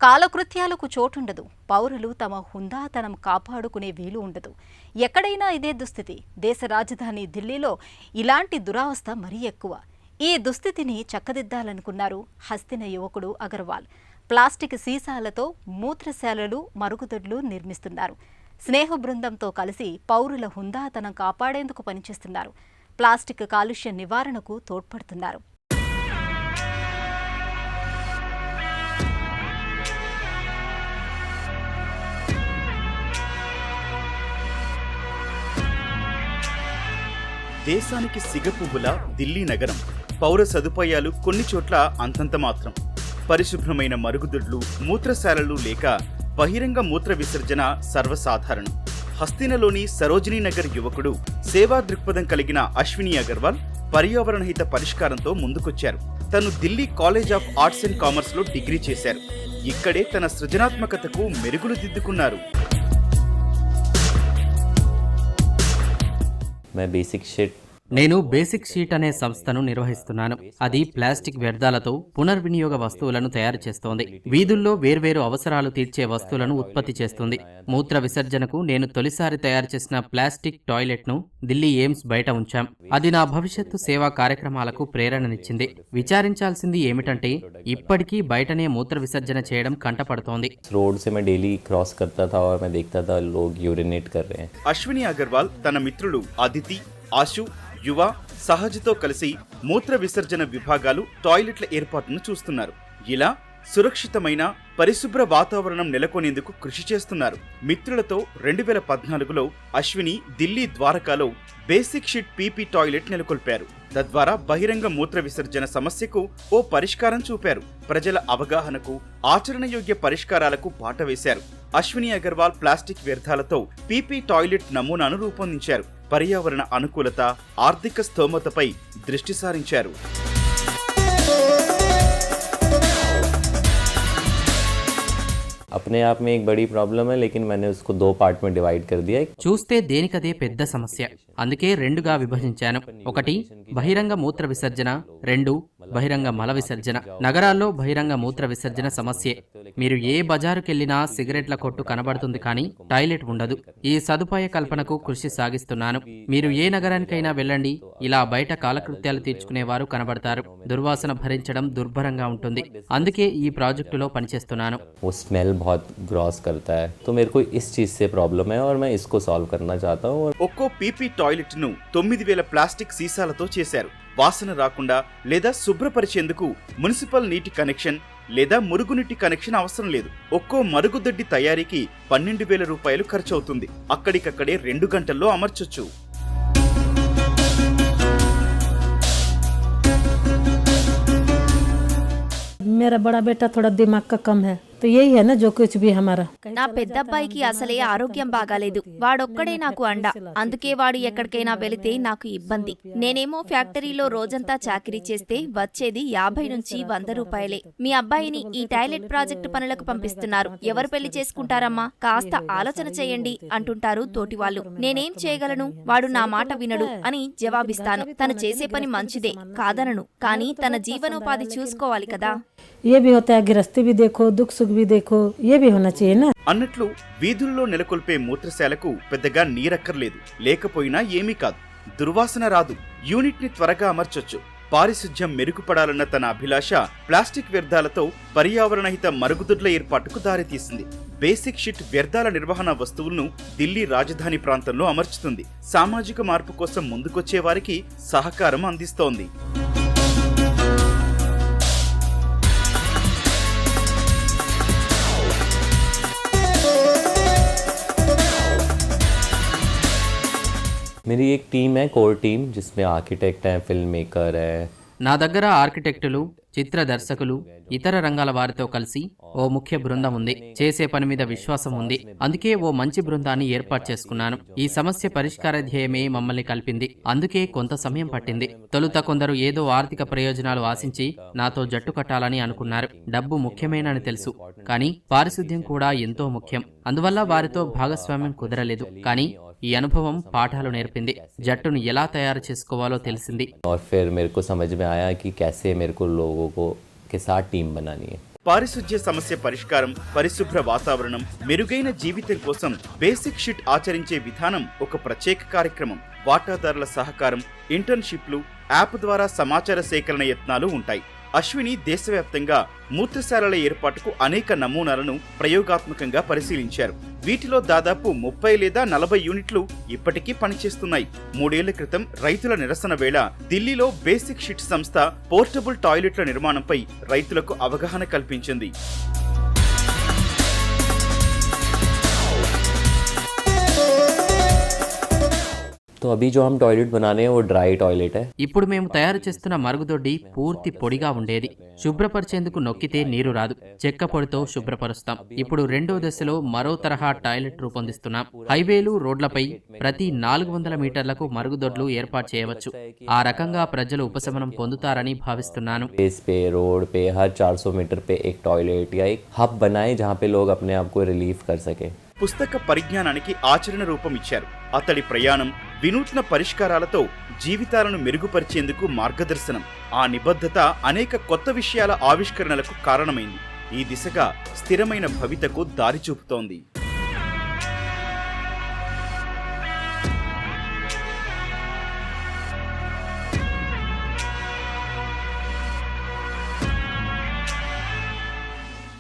కాలకృత్యాలకు చోటుండదు. పౌరులు తమ హుందాతనం కాపాడుకునే వీలు ఉండదు. ఎక్కడైనా ఇదే దుస్థితి. దేశ రాజధాని ఢిల్లీలో ఇలాంటి దురావస్థ మరీ ఎక్కువ. ఈ దుస్థితిని చక్కదిద్దాలనుకున్నారు హస్తిన యువకుడు అగర్వాల్. ప్లాస్టిక్ సీసాలతో మూత్రశాలలు, మరుగుదొడ్లు నిర్మిస్తున్నారు. స్నేహ బృందంతో కలిసి పౌరుల హుందాతనం కాపాడేందుకు పనిచేస్తున్నారు. ప్లాస్టిక్ కాలుష్య నివారణకు తోడ్పడుతున్నారు. దేశానికి సిగపువ్వుల ఢిల్లీ నగరం. పౌర సదుపాయాలు కొన్ని చోట్ల అంతంత మాత్రం. పరిశుభ్రమైన మరుగుదొడ్లు, మూత్రశాలలు లేక బహిరంగ మూత్ర విసర్జన సర్వసాధారణం. హస్తినలోని సరోజినీ నగర్ యువకుడు సేవా దృక్పథం కలిగిన అశ్విని అగర్వాల్ పర్యావరణహిత పరిష్కారంతో ముందుకొచ్చారు. తను Delhi college of arts and commerce లో డిగ్రీ చేశారు. ఇక్కడే తన సృజనాత్మకతకు మెరుగులు దిద్దుకున్నారు. నేను బేసిక్ షీట్ అనే సంస్థను నిర్వహిస్తున్నాను. అది ప్లాస్టిక్ వ్యర్థాలతో పునర్వినియోగ వస్తువులను తయారు చేస్తోంది. వీధుల్లో వేర్వేరు అవసరాలు తీర్చే వస్తువులను ఉత్పత్తి చేస్తుంది. మూత్ర విసర్జనకు నేను తొలిసారి తయారు చేసిన ప్లాస్టిక్ టాయిలెట్ ను ఢిల్లీ ఎయిమ్స్ బయట ఉంచాం. అది నా భవిష్యత్తు సేవా కార్యక్రమాలకు ప్రేరణనిచ్చింది. విచారించాల్సింది ఏమిటంటే ఇప్పటికీ బయటనే మూత్ర విసర్జన చేయడం కంటపడుతోంది. అశ్విని అగర్వాల్ తన మిత్రులు అదితి, ఆశు, యువ, సహజ్తో కలిసి మూత్ర విసర్జన విభాగాలు, టాయిలెట్ల ఏర్పాటును చూస్తున్నారు. ఇలా సురక్షితమైన పరిశుభ్ర వాతావరణం నెలకొనేందుకు కృషి చేస్తున్నారు. మిత్రులతో 2014లో అశ్విని ఢిల్లీ ద్వారకాలో బేసిక్ షీట్ పీపీ టాయిలెట్ నెలకొల్పారు. తద్వారా బహిరంగ మూత్ర విసర్జన సమస్యకు ఓ పరిష్కారం చూపారు. ప్రజల అవగాహనకు, ఆచరణయోగ్య పరిష్కారాలకు బాట వేశారు. అశ్విని అగర్వాల్ ప్లాస్టిక్ వ్యర్థాలతో పీపీ టాయిలెట్ నమూనాను రూపొందించారు. పర్యావరణ అనుకూలత, ఆర్థిక స్థోమతపై దృష్టి సారించారు. अपने आप में एक बड़ी प्रॉब्लम है, लेकिन मैंने उसको 2 पार्ट में डिवाइड कर दिया। చూస్తే దేనికదే పెద్ద సమస్య. అందుకే 2గా విభజించాను. 1 బహిరంగ మూత్ర విసర్జన, 2 బహిరంగ మల విసర్జన. నగరాల్లో బహిరంగ మూత్ర విసర్జన సమస్యే. మీరు ఏ బజారుకెళ్లినా సిగరెట్ల కొట్టు కనబడుతుంది, కానీ టాయిలెట్ ఉండదు. ఈ సదుపాయ కల్పనకు కృషి సాగిస్తున్నాను. మీరు ఏ నగరానికైనా వెళ్ళండి, ఇలా బయట కాలకృత్యాలు తీర్చుకునేవారు కనబడతారు. దుర్వాసన భరించడం దుర్భరంగా ఉంటుంది. అందుకే ఈ ప్రాజెక్టులో పనిచేస్తున్నాను. बहुत ग्रॉस करता है, तो मेरे को इस चीज से प्रॉब्लम है और मैं इसको सॉल्व करना चाहता हूँ. ఒక్కో పీపీ టాయిలెట్ ను 9000 ప్లాస్టిక్ సీసాలతో చేశారు. వాసన రాకుండా లేదా శుభ్రపరిచేందుకు మున్సిపల్ నీటి కనెక్షన్ లేదా మురుగునీటి కనెక్షన్ అవసరం లేదు. ఒక్కో మరుగుదొడ్డి తయారీకి 12,000 రూపాయలు ఖర్చవుతుంది. అక్కడికక్కడే 2 గంటల్లో అమర్చొచ్చు. मेरा बड़ा बेटा थोड़ा दिमाग का कम है, तो यही है ना जो कुछ भी हमारा. నా పెద్దబ్బాయికి అసలే ఆరోగ్యం బాగాలేదు. వాడొక్కడే నాకు అండ. అందుకే వాడు ఎక్కడికైనా వెళితే నాకు ఇబ్బంది. నేనేమో ఫ్యాక్టరీలో రోజంతా చాకిరీ చేస్తే వచ్చేది 50 నుంచి 100 రూపాయలే. మీ అబ్బాయిని ఈ టాయిలెట్ ప్రాజెక్టు పనులకు పంపిస్తున్నారు. ఎవరు పెళ్లి చేసుకుంటారమ్మా? కాస్త ఆలోచన చేయండి అంటుంటారు తోటివాళ్లు. నేనేం చేయగలను? వాడు నా మాట వినడు అని జవాబిస్తాను. తను చేసే పని మంచిదే, కాదనను. కానీ తన జీవనోపాధి చూసుకోవాలి కదా. ये भी होता है, गृहस्थी भी देखो, दुख सुख भी देखो, ये भी होना चाहिए ना. అన్నట్లు వీధుల్లో నెలకొల్పే మూత్రశాలకు పెద్దగా నీరక్కర్లేదు. లేకపోయినా ఏమీ కాదు, దుర్వాసన రాదు. యూనిట్ ని త్వరగా అమర్చొచ్చు. పారిశుధ్యం మెరుగుపడాలన్న తన అభిలాష ప్లాస్టిక్ వ్యర్థాలతో పర్యావరణహిత మరుగుదొడ్ల ఏర్పాటుకు దారితీసింది. బేసిక్ షీట్ వ్యర్థాల నిర్వహణ వస్తువులను ఢిల్లీ రాజధాని ప్రాంతంలో అమర్చుతుంది. సామాజిక మార్పు కోసం ముందుకొచ్చే వారికి సహకారం అందిస్తోంది. मेरी एक टीम है, कोर टीम, जिसमें आर्किटेक्ट हैं, फिल्म मेकर है. నా దగ్గర ఆర్కిటెక్టులు, చిత్ర దర్శకులు, ఇతర రంగాల వారితో కలిసి ఓ ముఖ్య బృందం ఉంది. చేసే పని మీద విశ్వాసం ఉంది. అందుకే ఓ మంచి బృందాన్ని ఏర్పాటు చేసుకున్నాను. ఈ సమస్య పరిష్కార ధ్యేయమే మమ్మల్ని కలిపింది. అందుకే కొంత సమయం పట్టింది. తొలుత కొందరు ఏదో ఆర్థిక ప్రయోజనాలు ఆశించి నాతో జట్టు కట్టాలని అనుకున్నారు. డబ్బు ముఖ్యమేనని తెలుసు, కానీ పారిశుద్ధ్యం కూడా ఎంతో ముఖ్యం. అందువల్ల వారితో భాగస్వామ్యం కుదరలేదు. కానీ ఈ అనుభవం పాఠాలు నేర్పింది. జట్టును ఎలా తయారు చేసుకోవాలో తెలిసింది. और फिर मेरे को समझ में आया कि कैसे मेरे को लोगों को के साथ टीम बनानी है. పారిశుధ్య సమస్య పరిష్కారం, పరిశుభ్ర వాతావరణం, మెరుగైన జీవితం కోసం బేసిక్ షిట్ ఆచరించే విధానం ఒక ప్రత్యేక కార్యక్రమం. వాటాదారుల సహకారం, ఇంటర్న్షిప్లు, యాప్ ద్వారా సమాచార సేకరణ యత్నాలు ఉంటాయి. అశ్విని దేశవ్యాప్తంగా మూత్రశాలల ఏర్పాటుకు అనేక నమూనాలను ప్రయోగాత్మకంగా పరిశీలించారు. వీటిలో దాదాపు 30 లేదా 40 యూనిట్లు ఇప్పటికీ పనిచేస్తున్నాయి. 3 ఏళ్ల క్రితం రైతుల నిరసన వేళ ఢిల్లీలో బేసిక్ షిట్ సంస్థ పోర్టబుల్ టాయిలెట్ల నిర్మాణంపై రైతులకు అవగాహన కల్పించింది. तो अभी जो हम टॉयलेट बना रहे हैं वो ड्राई टॉयलेट है. ఇప్పుడు మేము తయారు చేస్తున్న మరుగుదొడ్డి పూర్తి పొడిగా ఉండేది. శుభ్రపరిచేందుకు నొక్కితే నీరు రాదు. చెక్క పొడితో శుభ్రపరుస్తాం. ఇప్పుడు రెండో దశలో మరో తరహా టాయిలెట్ రూపొందిస్తున్నాం. హైవేలు, రోడ్లపై ప్రతి 400 మీటర్లకు మరుగుదొడ్లు ఏర్పాటు చేయవచ్చు. ఆ రకంగా ప్రజలు ఉపశమనం పొందుతారని భావిస్తున్నాను. बेस पे, रोड पे, हर 400 मीटर पे एक टॉयलेट या एक हब बनाए जहाँ पे लोग अपने आप को रिलीफ कर सके. పుస్తక పరిజ్ఞానానికి ఆచరణ రూపం ఇచ్చారు. అతడి ప్రయాణం వినూత్న పరిష్కారాలతో జీవితాలను మెరుగుపరిచేందుకు మార్గదర్శనం. ఆ నిబద్ధత అనేక కొత్త విషయాల ఆవిష్కరణలకు కారణమైంది. ఈ దిశగా స్థిరమైన భవితకు దారి చూపుతోంది.